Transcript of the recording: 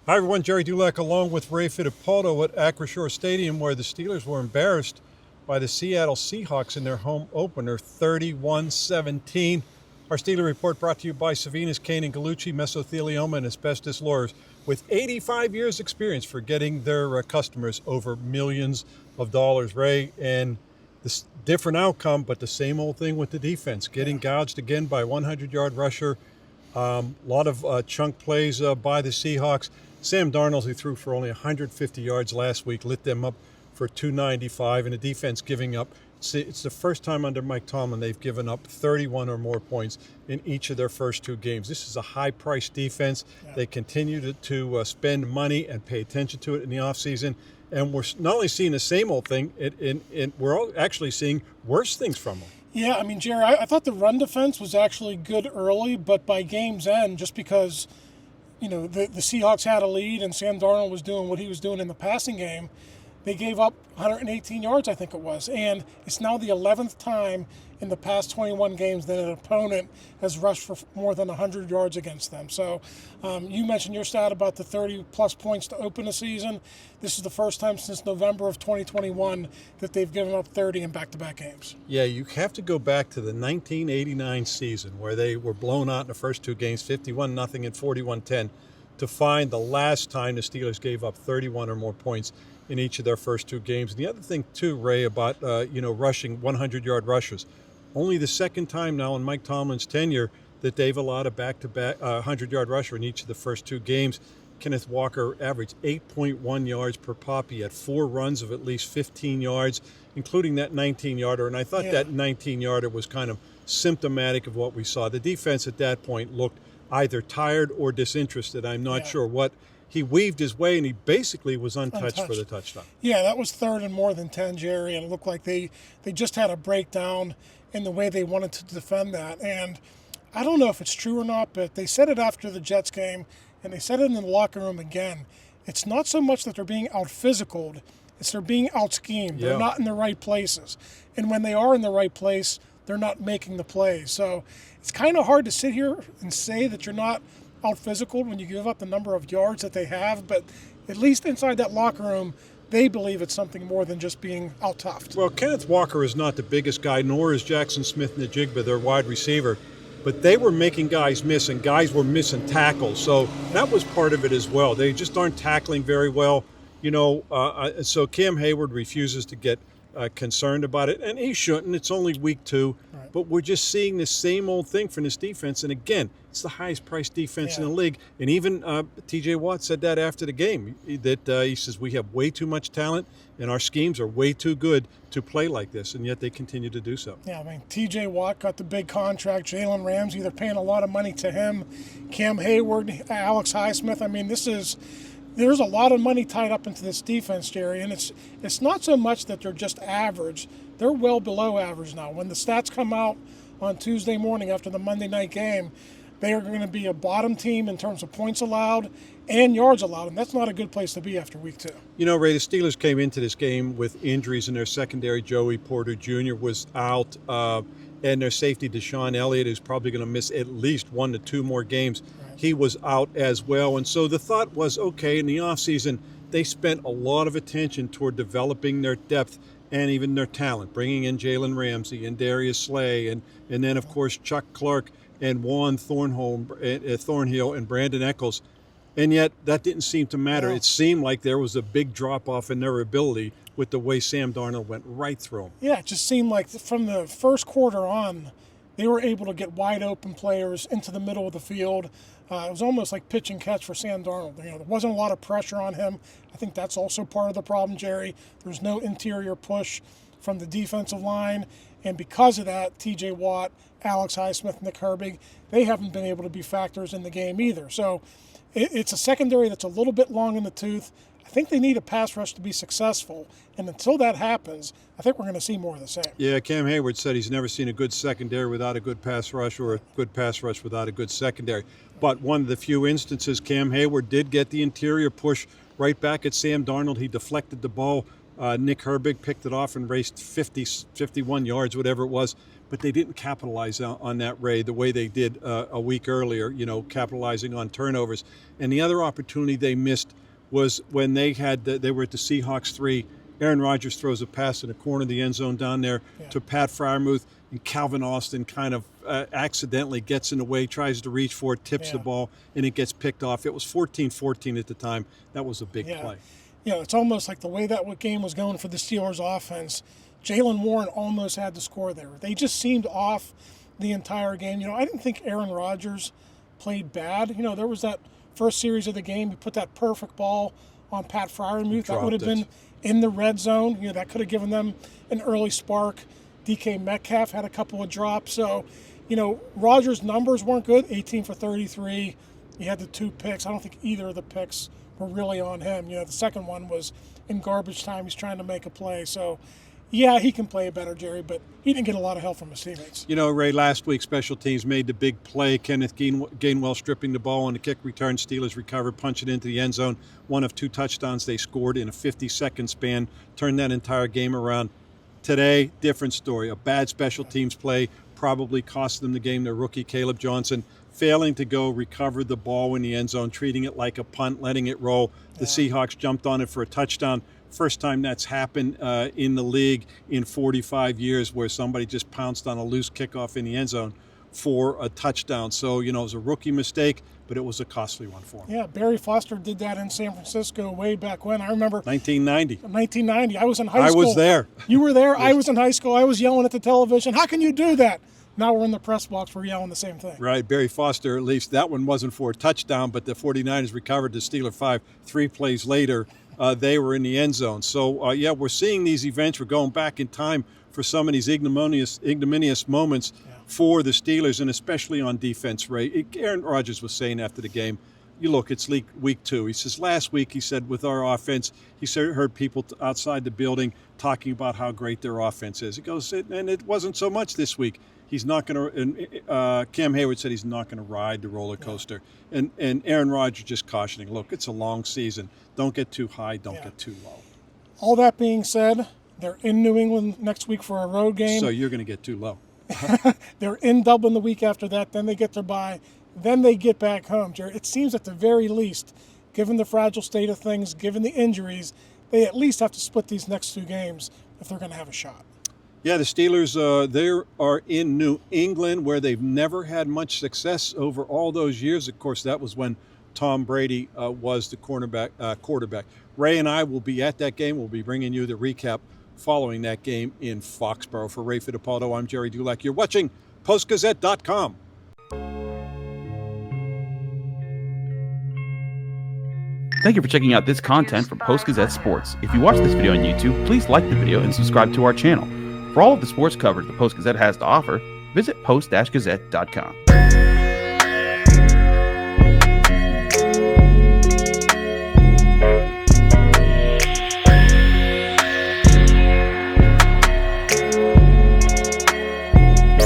Hi, everyone. Gerry Dulac along with Ray Fittipaldo at Acrisure Stadium, where the Steelers were embarrassed by the Seattle Seahawks in their home opener, 31-17. Our Steeler Report brought to you by Savinas, Kane & Gallucci, Mesothelioma, and Asbestos Lawyers, with 85 years experience for getting their customers over millions of dollars. Ray, and this different outcome, but the same old thing with the defense, getting gouged again by 100-yard rusher. A lot of chunk plays by the Seahawks. Sam Darnold, who threw for only 150 yards last week, lit them up for 295, and the defense giving up. It's the first time under Mike Tomlin they've given up 31 or more points in each of their first two games. This is a high-priced defense. Yeah. They continue to spend money and pay attention to it in the offseason. And we're not only seeing the same old thing, we're all actually seeing worse things from them. Yeah, I mean, Gerry, I thought the run defense was actually good early, but by game's end, just because the Seahawks had a lead and Sam Darnold was doing what he was doing in the passing game, they gave up 118 yards, I think it was. And it's now the 11th time in the past 21 games that an opponent has rushed for more than 100 yards against them. So you mentioned your stat about the 30-plus points to open the season. This is the first time since November of 2021 that they've given up 30 in back-to-back games. Yeah, you have to go back to the 1989 season where they were blown out in the first two games, 51-0 and 41-10, to find the last time the Steelers gave up 31 or more points in each of their first two games. And the other thing, too, Ray, about rushing 100-yard rushers, only the second time now in Mike Tomlin's tenure that they've allowed a back-to-back 100-yard rusher in each of the first two games. Kenneth Walker averaged 8.1 yards per pop. He had 4 runs of at least 15 yards, including that 19-yarder. And I thought that 19-yarder was kind of symptomatic of what we saw. The defense at that point looked either tired or disinterested. I'm not sure what. He weaved his way, and he basically was untouched for the touchdown. Yeah, that was third and more than 10, Gerry, and it looked like they just had a breakdown in the way they wanted to defend that. And I don't know if it's true or not, but they said it after the Jets game, and they said it in the locker room again. It's not so much that they're being out-physicaled, it's they're being out-schemed. They're not in the right places. And when they are in the right place, they're not making the plays. So it's kind of hard to sit here and say that you're not out-physical when you give up the number of yards that they have, but at least inside that locker room, they believe it's something more than just being out-toughed. Well, Kenneth Walker is not the biggest guy, nor is Jaxson Smith-Njigba, their wide receiver, but they were making guys miss, and guys were missing tackles, so that was part of it as well. They just aren't tackling very well, so Cam Heyward refuses to get concerned about it, and he shouldn't. It's only week 2, but we're just seeing the same old thing from this defense. And again, it's the highest priced defense in the league. And even T.J. Watt said that after the game, that he says we have way too much talent and our schemes are way too good to play like this, and yet they continue to do so. Yeah, I mean, T.J. Watt got the big contract. Jalen Ramsey, they're paying a lot of money to him. Cam Heyward, Alex Highsmith. I mean, there's a lot of money tied up into this defense, Gerry, and it's not so much that they're just average. They're well below average now. When the stats come out on Tuesday morning after the Monday night game, they are going to be a bottom team in terms of points allowed and yards allowed, and that's not a good place to be after week 2. Ray, the Steelers came into this game with injuries in their secondary. Joey Porter Jr. was out, and their safety, DeShon Elliott, is probably going to miss at least 1 to 2 more games. He was out as well. And so the thought was, okay, in the offseason, they spent a lot of attention toward developing their depth and even their talent, bringing in Jalen Ramsey and Darius Slay, and then, of course, Chuck Clark and Juan Thornhill and Brandon Echols. And yet that didn't seem to matter. It seemed like there was a big drop-off in their ability with the way Sam Darnold went right through them. Yeah, it just seemed like from the first quarter on, they were able to get wide-open players into the middle of the field. It was almost like pitch and catch for Sam Darnold. There wasn't a lot of pressure on him. I think that's also part of the problem, Gerry. There's no interior push from the defensive line, and because of that, T.J. Watt, Alex Highsmith, Nick Herbig, they haven't been able to be factors in the game either. So it's a secondary that's a little bit long in the tooth. I think they need a pass rush to be successful, and until that happens, I think we're going to see more of the same. Yeah, Cam Heyward said he's never seen a good secondary without a good pass rush, or a good pass rush without a good secondary. But one of the few instances, Cam Heyward did get the interior push right back at Sam Darnold. He deflected the ball. Nick Herbig picked it off and raced 51 yards, whatever it was. but they didn't capitalize on that, Ray, the way they did a week earlier, capitalizing on turnovers. And the other opportunity they missed was when they were at the Seahawks 3. Aaron Rodgers throws a pass in the corner of the end zone down there to Pat Freiermuth, and Calvin Austin kind of accidentally gets in the way, tries to reach for it, tips the ball, and it gets picked off. It was 14-14 at the time. That was a big play. Yeah, it's almost like the way that game was going for the Steelers offense, Jaylen Warren almost had to score there. They just seemed off the entire game. I didn't think Aaron Rodgers played bad. There was that first series of the game. He put that perfect ball on Pat Freiermuth. That would have been in the red zone. That could have given them an early spark. DK Metcalf had a couple of drops. So, Rodgers' numbers weren't good. 18 for 33. He had the 2 picks. I don't think either of the picks were really on him. The second one was in garbage time. He's trying to make a play. So, yeah, he can play better, Gerry, but he didn't get a lot of help from his teammates. Ray, last week special teams made the big play. Kenneth Gainwell stripping the ball on the kick return. Steelers recovered, punched it into the end zone. One of 2 touchdowns they scored in a 50-second span, turned that entire game around. Today, different story. A bad special teams play probably cost them the game. Their rookie, Kaleb Johnson, failing to go recover the ball in the end zone, treating it like a punt, letting it roll. The Seahawks jumped on it for a touchdown. First time that's happened in the league in 45 years where somebody just pounced on a loose kickoff in the end zone for a touchdown. So, it was a rookie mistake, but it was a costly one for him. Yeah, Barry Foster did that in San Francisco way back when. I remember 1990. I was in high school. I was there. You were there? Yes. I was in high school. I was yelling at the television, how can you do that? Now we're in the press box, we're yelling the same thing. Right, Barry Foster, at least that one wasn't for a touchdown, but the 49ers recovered the Steeler 5 3 plays later. They were in the end zone. So, we're seeing these events. We're going back in time for some of these ignominious moments for the Steelers, and especially on defense, Ray. Aaron Rodgers was saying after the game, it's week 2. He says, last week, he said, with our offense, he heard people outside the building talking about how great their offense is. He goes, and it wasn't so much this week. He's not going to, Cam Heyward said he's not going to ride the roller coaster. And Aaron Rodgers just cautioning, look, it's a long season. Don't get too high, don't get too low. All that being said, they're in New England next week for a road game. So you're going to get too low. They're in Dublin the week after that, then they get their bye, then they get back home, Gerry. It seems at the very least, given the fragile state of things, given the injuries, they at least have to split these next 2 games if they're going to have a shot. Yeah, the Steelers, they are in New England where they've never had much success over all those years. Of course, that was when Tom Brady was the quarterback. Ray and I will be at that game. We'll be bringing you the recap following that game in Foxborough. For Ray Fittipaldo, I'm Gerry Dulac. You're watching Post-Gazette.com. Thank you for checking out this content from Post-Gazette Sports. If you watch this video on YouTube, please like the video and subscribe to our channel. For all of the sports coverage the Post-Gazette has to offer, visit post-gazette.com.